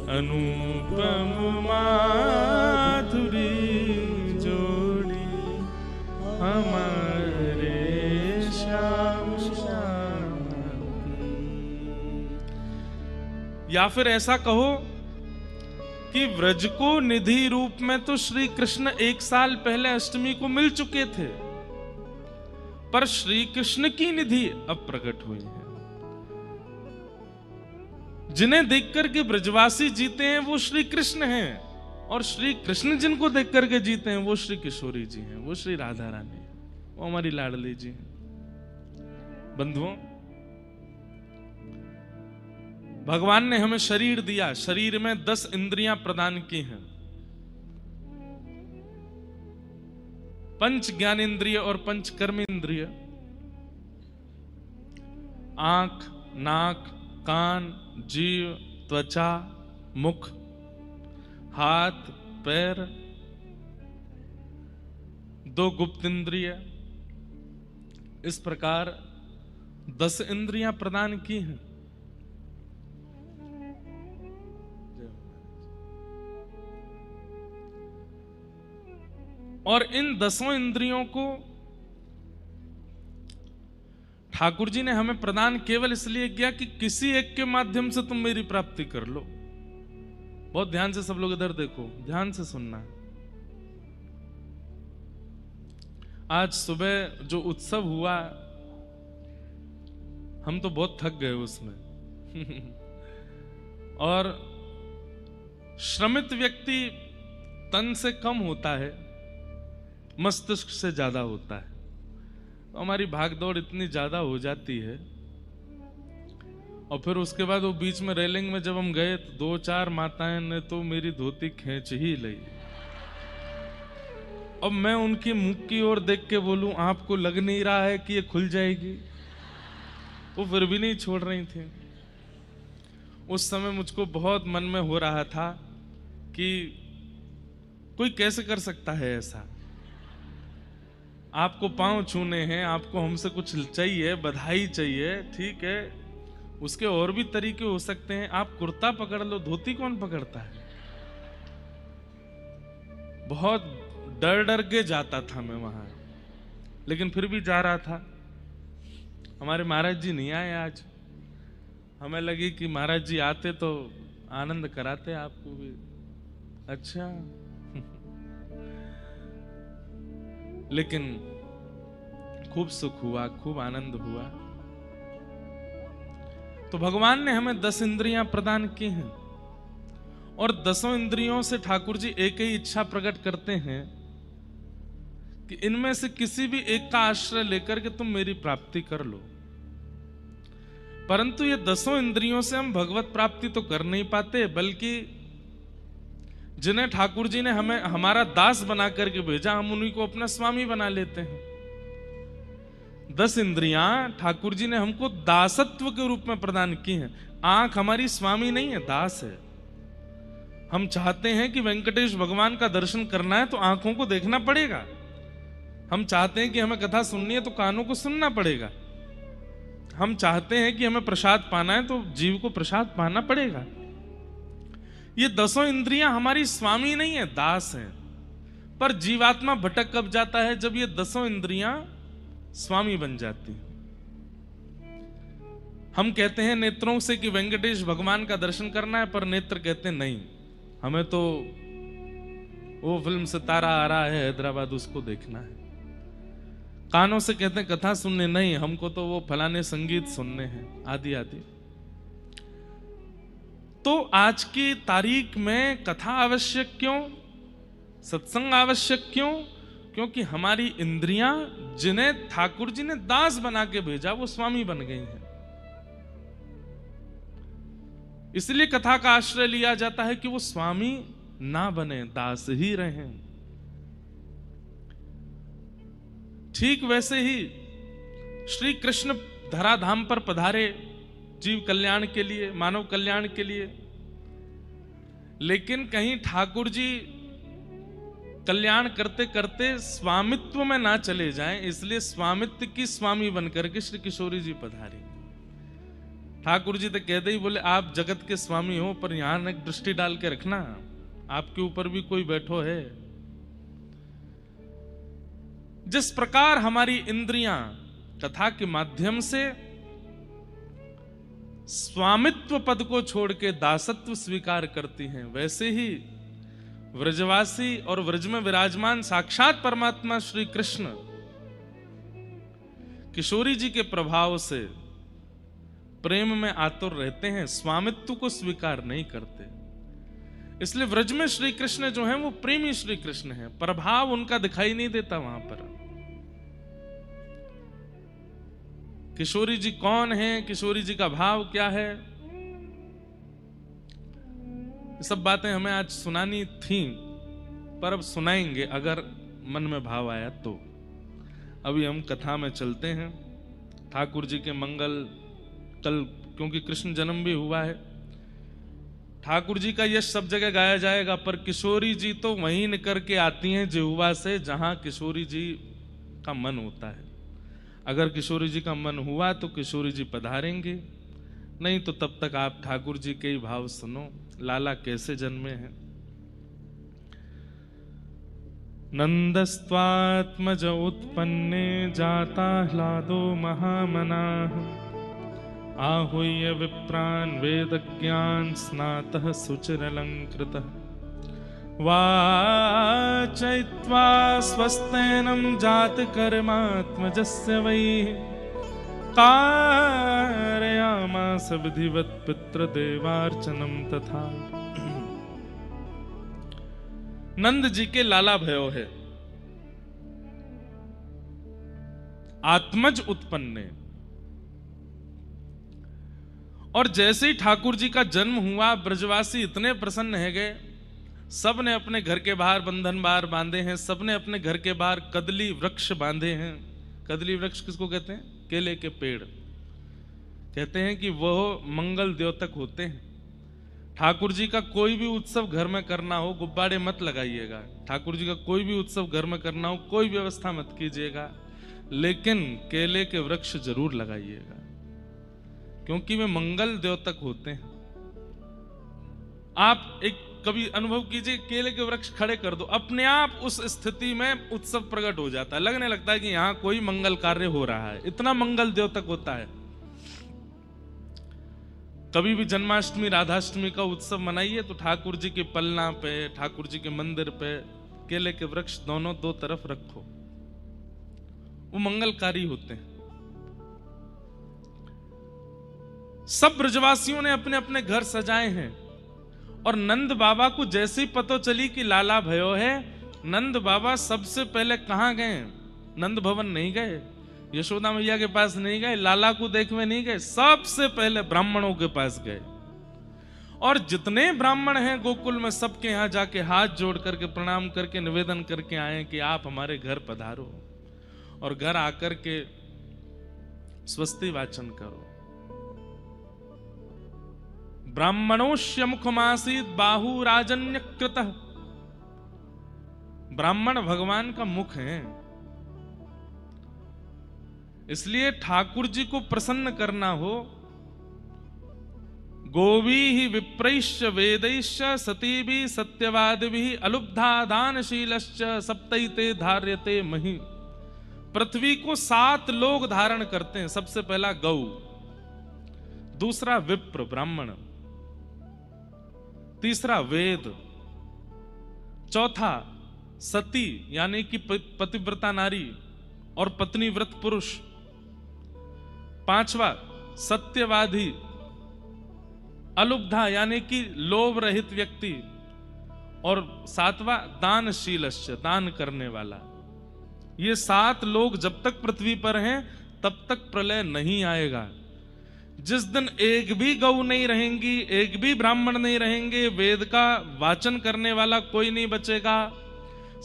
अनुपम माधुरी जोड़ी हमारे श्याम श्याम की। या फिर ऐसा कहो कि व्रज को निधि रूप में तो श्री कृष्ण 1 साल पहले अष्टमी को मिल चुके थे, पर श्री कृष्ण की निधि अब प्रकट हुई है। जिन्हें देखकर के ब्रजवासी जीते हैं वो श्री कृष्ण हैं, और श्री कृष्ण जिनको देख करके जीते हैं वो श्री किशोरी जी हैं, वो श्री राधा रानी है, वो हमारी लाडली जी हैं। बंधुओं, भगवान ने हमें शरीर दिया, शरीर में 10 इंद्रियां प्रदान की हैं, 5 ज्ञानेंद्रिय और 5 कर्मेंद्रिय। आंख, नाक, कान, जीव, त्वचा, मुख, हाथ, पैर, 2 गुप्त इंद्रिय, इस प्रकार 10 इंद्रियां प्रदान की हैं। और इन 10 इंद्रियों को ठाकुर जी ने हमें प्रदान केवल इसलिए किया कि किसी एक के माध्यम से तुम मेरी प्राप्ति कर लो। बहुत ध्यान से सब लोग इधर देखो, ध्यान से सुनना। आज सुबह जो उत्सव हुआ, हम तो बहुत थक गए उसमें और श्रमित व्यक्ति तन से कम होता है, मस्तिष्क से ज्यादा होता है। तो हमारी भागदौड़ इतनी ज्यादा हो जाती है, और फिर उसके बाद वो बीच में रेलिंग में जब हम गए तो 2-4 माताएं ने तो मेरी धोती खींच ही ली। अब मैं उनकी मुख की ओर देख के बोलूं, आपको लग नहीं रहा है कि ये खुल जाएगी? वो फिर भी नहीं छोड़ रही थी। उस समय मुझको बहुत मन में हो रहा था कि कोई कैसे कर सकता है ऐसा। आपको पांव छूने हैं, आपको हमसे कुछ चाहिए, बधाई चाहिए, ठीक है, उसके और भी तरीके हो सकते हैं। आप कुर्ता पकड़ लो, धोती कौन पकड़ता है? बहुत डर डर के जाता था मैं वहां, लेकिन फिर भी जा रहा था। हमारे महाराज जी नहीं आए आज। हमें लगी कि महाराज जी आते तो आनंद कराते आपको भी। अच्छा लेकिन खूब सुख हुआ, खूब आनंद हुआ। तो भगवान ने हमें 10 इंद्रियां प्रदान की हैं, और 10 इंद्रियों से ठाकुर जी एक ही इच्छा प्रकट करते हैं कि इनमें से किसी भी एक का आश्रय लेकर के तुम मेरी प्राप्ति कर लो। परंतु ये 10 इंद्रियों से हम भगवत प्राप्ति तो कर नहीं पाते, बल्कि जिन्हें ठाकुर जी ने हमें हमारा दास बना करके भेजा, हम उन्हीं को अपना स्वामी बना लेते हैं। 10 इंद्रियां ठाकुर जी ने हमको दासत्व के रूप में प्रदान की हैं। आंख हमारी स्वामी नहीं है, दास है। हम चाहते हैं कि वेंकटेश भगवान का दर्शन करना है तो आंखों को देखना पड़ेगा। हम चाहते हैं कि हमें कथा सुननी है तो कानों को सुनना पड़ेगा। हम चाहते हैं कि हमें प्रसाद पाना है तो जीव को प्रसाद पाना पड़ेगा। ये 10 इंद्रियां हमारी स्वामी नहीं है, दास है। पर जीवात्मा भटक कब जाता है? जब ये 10 इंद्रियां स्वामी बन जाती। हम कहते हैं नेत्रों से कि वेंकटेश भगवान का दर्शन करना है, पर नेत्र कहते हैं नहीं, हमें तो वो फिल्म सितारा आ रहा है हैदराबाद, उसको देखना है। कानों से कहते हैं कथा सुनने नहीं, हमको तो वो फलाने संगीत सुनने हैं, आदि आदि। तो आज की तारीख में कथा आवश्यक क्यों, सत्संग आवश्यक क्यों? क्योंकि हमारी इंद्रियां, जिन्हें ठाकुर जी ने दास बना के भेजा, वो स्वामी बन गई हैं। इसलिए कथा का आश्रय लिया जाता है कि वो स्वामी ना बने, दास ही रहें। ठीक वैसे ही श्री कृष्ण धराधाम पर पधारे जीव कल्याण के लिए, मानव कल्याण के लिए, लेकिन कहीं ठाकुर जी कल्याण करते करते स्वामित्व में ना चले जाएं, इसलिए स्वामित्व की स्वामी बनकर के श्री किशोरी जी पधारी। ठाकुर जी तो कहते ही बोले आप जगत के स्वामी हो, पर यहां एक दृष्टि डाल के रखना, आपके ऊपर भी कोई बैठो है। जिस प्रकार हमारी इंद्रियां कथा के माध्यम से स्वामित्व पद को छोड़ के दासत्व स्वीकार करती हैं, वैसे ही व्रजवासी और व्रज में विराजमान साक्षात परमात्मा श्री कृष्ण किशोरी जी के प्रभाव से प्रेम में आतुर रहते हैं, स्वामित्व को स्वीकार नहीं करते। इसलिए व्रज में श्री कृष्ण जो हैं वो प्रेमी श्री कृष्ण हैं, प्रभाव उनका दिखाई नहीं देता वहां पर। किशोरी जी कौन है, किशोरी जी का भाव क्या है, ये सब बातें हमें आज सुनानी थी, पर अब सुनाएंगे अगर मन में भाव आया तो। अभी हम कथा में चलते हैं। ठाकुर जी के मंगल कल, क्योंकि कृष्ण जन्म भी हुआ है, ठाकुर जी का यश सब जगह गाया जाएगा, पर किशोरी जी तो वहीं निकल के आती हैं जिह्वा से जहां किशोरी जी का मन होता है। अगर किशोरी जी का मन हुआ तो किशोरी जी पधारेंगे, नहीं तो तब तक आप ठाकुर जी के ही भाव सुनो। लाला कैसे जन्मे हैं। नंदस्त्वात्मज उत्पन्ने जाता ह्लादो महामनाः, आहूय विप्रान् वेदज्ञान स्नातः सुचिरलंकृतः, वाचयित्वा स्वस्तेनं जातकर्मात्मजस्य वै, कारयामास विधिवत् पितृदेवार्चनं तथा। नंद जी के लाला भयो है, आत्मज उत्पन्न, और जैसे ही ठाकुर जी का जन्म हुआ ब्रजवासी इतने प्रसन्न है गए, सब ने अपने घर के बाहर बंधन बार बांधे हैं, सब ने अपने घर के बाहर कदली वृक्ष बांधे हैं। कदली वृक्ष किसको कहते हैं? केले के पेड़। कहते हैं कि वह मंगल द्योतक होते हैं। ठाकुर जी का कोई भी उत्सव घर में करना हो, गुब्बारे मत लगाइएगा। ठाकुर जी का कोई भी उत्सव घर में करना हो, कोई व्यवस्था मत कीजिएगा, लेकिन केले के वृक्ष जरूर लगाइएगा, क्योंकि वे मंगल द्योतक होते हैं। आप एक कभी अनुभव कीजिए, केले के वृक्ष खड़े कर दो, अपने आप उस स्थिति में उत्सव प्रकट हो जाता है, लगने लगता है कि यहां कोई मंगल कार्य हो रहा है, इतना मंगल द्योतक होता है। कभी भी जन्माष्टमी राधाष्टमी का उत्सव मनाइए तो ठाकुर जी के पलना पे, ठाकुर जी के मंदिर पे केले के वृक्ष दोनों दो तरफ रखो, वो मंगलकारी होते हैं। सब ब्रजवासियों ने अपने अपने घर सजाए हैं, और नंद बाबा को जैसे ही पता चली कि लाला भयो है, नंद बाबा सबसे पहले कहां गए? नंद भवन नहीं गए, यशोदा मैया के पास नहीं गए, लाला को देखने नहीं गए, सबसे पहले ब्राह्मणों के पास गए। और जितने ब्राह्मण हैं गोकुल में, सबके यहां जाके हाथ जोड़ करके प्रणाम करके निवेदन करके आए कि आप हमारे घर पधारो, और घर आकर के स्वस्ति वाचन करो। ब्राह्मणोश्य मुखमासीत बाहु राजन्यकृतः, ब्राह्मण भगवान का मुख है। इसलिए ठाकुर जी को प्रसन्न करना हो, गोवी ही विप्रैश्च वेदैश्च सतीभि सत्यवादिभि अलुब्धा दानशीलश्च सप्तैते धार्यते महि। पृथ्वी को 7 लोग धारण करते हैं। सबसे पहला गौ, दूसरा विप्र ब्राह्मण, तीसरा वेद, चौथा सती यानी कि पतिव्रता नारी और पत्नी व्रत पुरुष, पांचवा सत्यवादी, अलुब्धा यानी कि लोभ रहित व्यक्ति, और सातवां दानशीलश्च दान करने वाला। ये 7 लोग जब तक पृथ्वी पर हैं तब तक प्रलय नहीं आएगा। जिस दिन एक भी गौ नहीं रहेंगी, एक भी ब्राह्मण नहीं रहेंगे, वेद का वाचन करने वाला कोई नहीं बचेगा,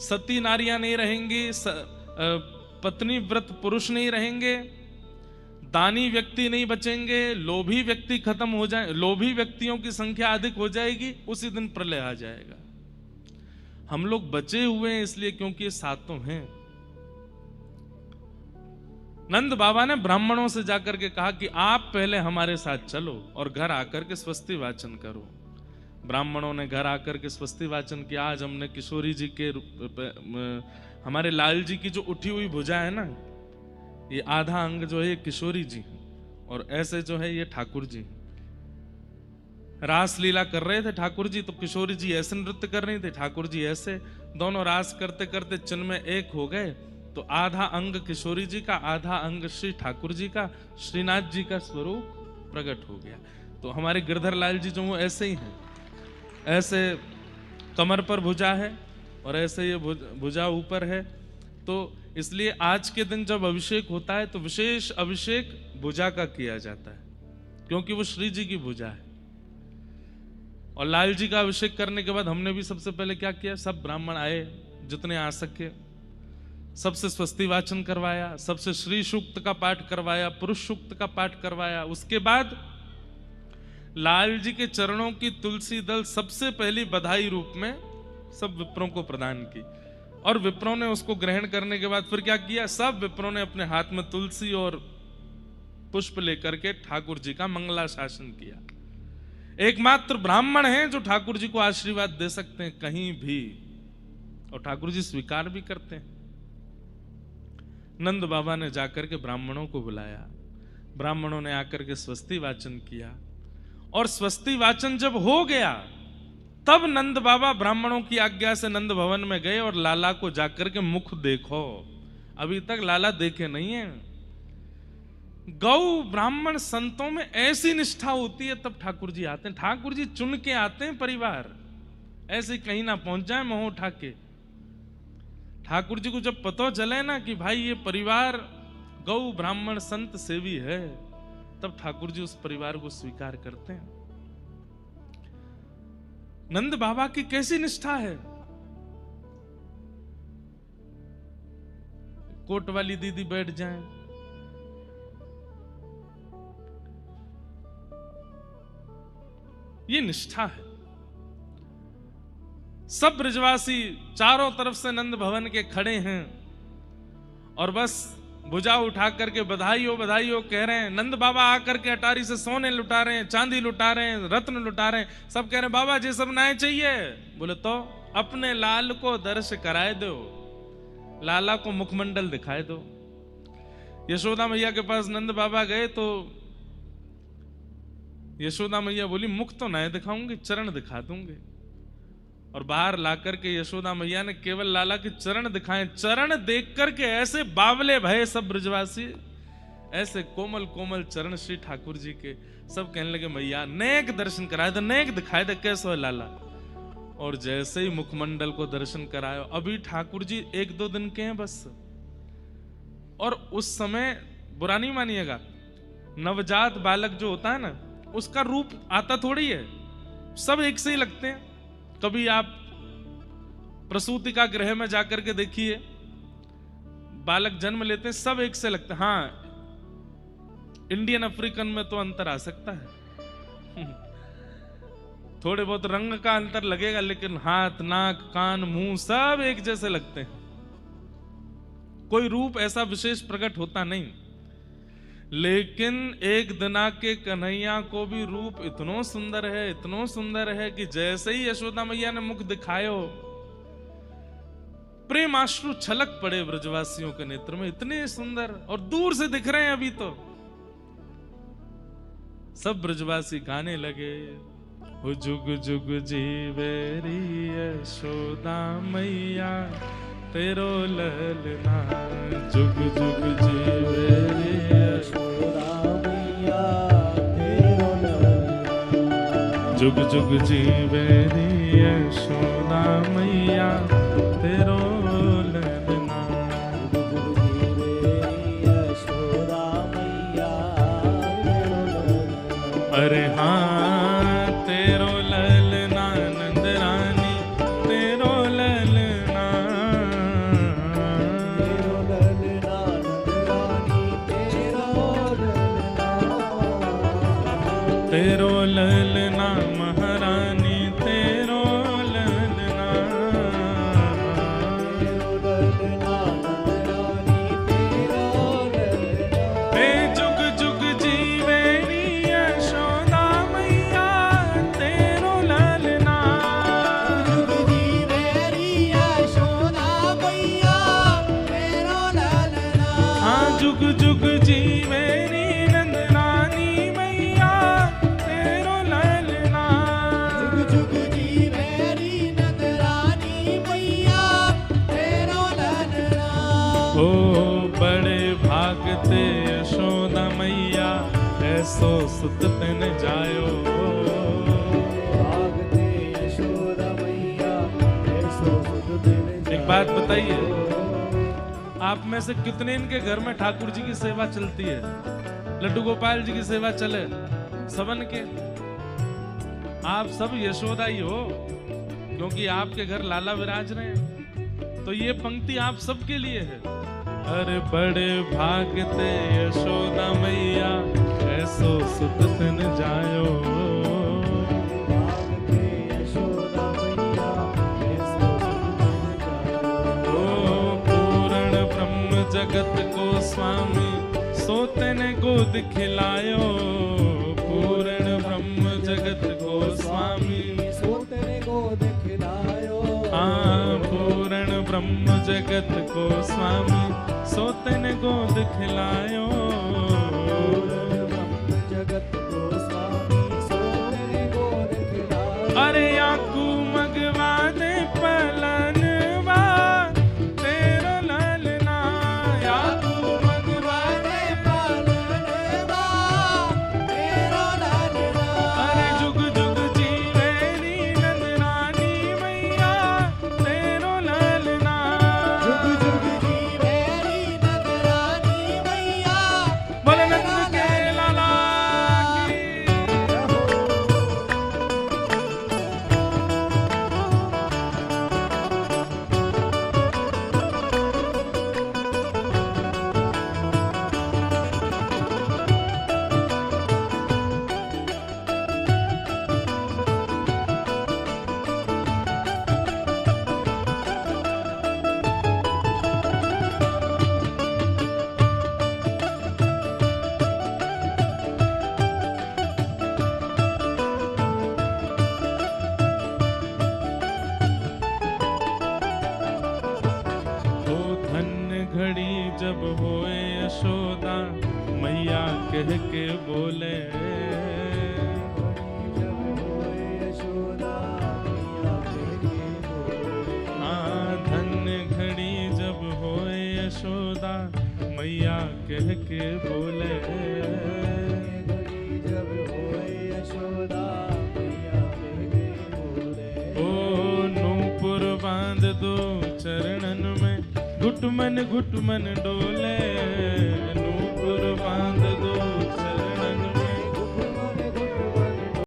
सती नारियां नहीं रहेंगी, पत्नी व्रत पुरुष नहीं रहेंगे, दानी व्यक्ति नहीं बचेंगे, लोभी व्यक्ति खत्म हो जाए, लोभी व्यक्तियों की संख्या अधिक हो जाएगी, उसी दिन प्रलय आ जाएगा। हम लोग बचे हुए हैं इसलिए क्योंकि ये 7 हैं। नंद बाबा ने ब्राह्मणों से जाकर के कहा कि आप पहले हमारे साथ चलो और घर आकर के स्वस्ति वाचन करो। ब्राह्मणों ने घर आकर के स्वस्ति वाचन किया। आज हमने किशोरी जी के हमारे लाल जी की जो उठी हुई भुजा है ना, ये आधा अंग जो है ये किशोरी जी और ऐसे जो है ये ठाकुर जी। रास लीला कर रहे थे ठाकुर जी, तो किशोरी जी ऐसे नृत्य कर रही थे, ठाकुर जी ऐसे। दोनों रास करते करते चिन्ह में एक हो गए। तो आधा अंग किशोरी जी का, आधा अंग श्री ठाकुर जी का, श्रीनाथ जी का स्वरूप प्रकट हो गया। तो हमारे गिरधर लाल जी जो वो ऐसे ही हैं, ऐसे कमर पर भुजा है और ऐसे ये भुजा ऊपर है। तो इसलिए आज के दिन जब अभिषेक होता है तो विशेष अभिषेक भुजा का किया जाता है, क्योंकि वो श्री जी की भुजा है। और लाल जी का अभिषेक करने के बाद हमने भी सबसे पहले क्या किया, सब ब्राह्मण आए जितने आ सके, सबसे स्वस्ति वाचन करवाया, सबसे श्री सूक्त का पाठ करवाया, पुरुष सूक्त का पाठ करवाया। उसके बाद लाल जी के चरणों की तुलसी दल सबसे पहली बधाई रूप में सब विप्रों को प्रदान की। और विप्रों ने उसको ग्रहण करने के बाद फिर क्या किया, सब विप्रों ने अपने हाथ में तुलसी और पुष्प लेकर के ठाकुर जी का मंगलाशासन किया। एकमात्र ब्राह्मण हैं जो ठाकुर जी को आशीर्वाद दे सकते हैं कहीं भी, और ठाकुर जी स्वीकार भी करते हैं। नंद बाबा ने जाकर के ब्राह्मणों को बुलाया, ब्राह्मणों ने आकर के स्वस्ति वाचन किया। और स्वस्ति वाचन जब हो गया तब नंद बाबा ब्राह्मणों की आज्ञा से नंद भवन में गए और लाला को जाकर के मुख देखो। अभी तक लाला देखे नहीं है। गौ ब्राह्मण संतों में ऐसी निष्ठा होती है तब ठाकुर जी आते हैं। ठाकुर जी चुन के आते हैं परिवार, ऐसे कहीं ना पहुंच जाए मोह उठा के। ठाकुर जी को जब पता चले ना कि भाई ये परिवार गौ ब्राह्मण संत सेवी है, तब ठाकुर जी उस परिवार को स्वीकार करते हैं। नंद बाबा की कैसी निष्ठा है। कोट वाली दीदी बैठ जाए, ये निष्ठा है। सब ब्रजवासी चारों तरफ से नंद भवन के खड़े हैं और बस भुजा उठा करके बधाई हो कह रहे हैं। नंद बाबा आकर के अटारी से सोने लुटा रहे हैं, चांदी लुटा रहे हैं, रत्न लुटा रहे हैं। सब कह रहे हैं बाबा जी सब नाए चाहिए। बोले तो अपने लाल को दर्श कराए दो, लाला को मुखमंडल दिखाए दो। यशोदा मैया के पास नंद बाबा गए तो यशोदा मैया बोली मुख तो नहीं दिखाऊंगी, चरण दिखा दूंगे। और बाहर लाकर के यशोदा मैया ने केवल लाला के चरण दिखाए। चरण देख करके ऐसे बावले भये सब ब्रजवासी, ऐसे कोमल कोमल चरण श्री ठाकुर जी के। सब कहने लगे मैया नेक दर्शन कराए दे, नेक दिखाए दे, कैसे है लाला। और जैसे ही मुखमंडल को दर्शन करायो, अभी ठाकुर जी 1-2 दिन के हैं बस। और उस समय बुरा नहीं मानिएगा, नवजात बालक जो होता है ना, उसका रूप आता थोड़ी है, सब एक से ही लगते हैं। कभी आप प्रसूति का गृह में जाकर के देखिए, बालक जन्म लेते हैं सब एक से लगते हैं। हाँ, इंडियन अफ्रीकन में तो अंतर आ सकता है थोड़े बहुत रंग का अंतर लगेगा, लेकिन हाथ, नाक, कान, मुंह सब एक जैसे लगते हैं। कोई रूप ऐसा विशेष प्रकट होता नहीं। लेकिन एक दिना के कन्हैया को भी रूप इतनो सुंदर है, इतनो सुंदर है कि जैसे ही यशोदा मैया ने मुख दिखायो, प्रेम आश्रु छलक पड़े ब्रजवासियों के नेत्र में। इतने सुंदर, और दूर से दिख रहे हैं अभी तो। सब ब्रजवासी गाने लगे, हो जुग जुग जीवे री यशोदा मैया तेरो ललना, जुग जुग जीवे री यशोदा मैया तेरो ललना, जुग जुग जीवे री यशोदा मैया तेरो ललना, जुग जुग जीवे री यशोदा मैया तेरो ललना। अरे हाँ तेरो ललना नंद रानी, तेरो ललना, तेरो ललना नंद रानी, तेरो ललना महारानी, तेरो ललना। जुग जीवे नी नंद रानी मैया तेरो ललना। जुग जुग जीवे री नंद रानी मैया तेरो ललना। ओ बड़े भागते यशोदा मैया ऐसो सुत तन जायो। भागते यशोदा मैया ऐसो सुत तन जायो। एक बात बताइए, आप में से कितने इनके घर में ठाकुर जी की सेवा चलती है? लड्डू गोपाल जी की सेवा चले सबन के? आप सब यशोदा ही हो, क्योंकि आपके घर लाला विराज रहे हैं। तो ये पंक्ति आप सबके लिए है। अरे बड़े भागते यशोदा मैया ऐसो सुत तन जायो। भागते यशोदा मैया ऐसो सुत तन जायो। ओ पूर्ण ब्रह्म जगत को स्वामी सोते ने गोद खिलायो। पूर्ण ब्रह्म जगत को स्वामी सोते ने गोद खिलायो। हाँ पूर्ण ब्रह्म जगत को स्वामी सोते ने गोद खिलायो। पूर्ण ब्रह्म जगत को स्वामी सोते ने गोद खिलायो। अरे आकू मगवा दे पलनवा तेरो ललना। आकू मगवा दे पलनवा तेरो ललना। अरे जुग जुग जीवे नी नंद रानी मैया तेरो ललना। जुग जुग जीवे री नंद रानी मैया बोले नंद के लाला की। ओ धन्य घड़ी जब होए यशोदा मैया कह के बोले। जब होए यशोदा मैया कह के बोले। हाँ धन्य घड़ी जब होए यशोदा मैया कह के बोले। घड़ी जब होए यशोदा मैया कह के बोले। ओ नूपुर बांध दो चरणन में घुटमन घुटमन डोले।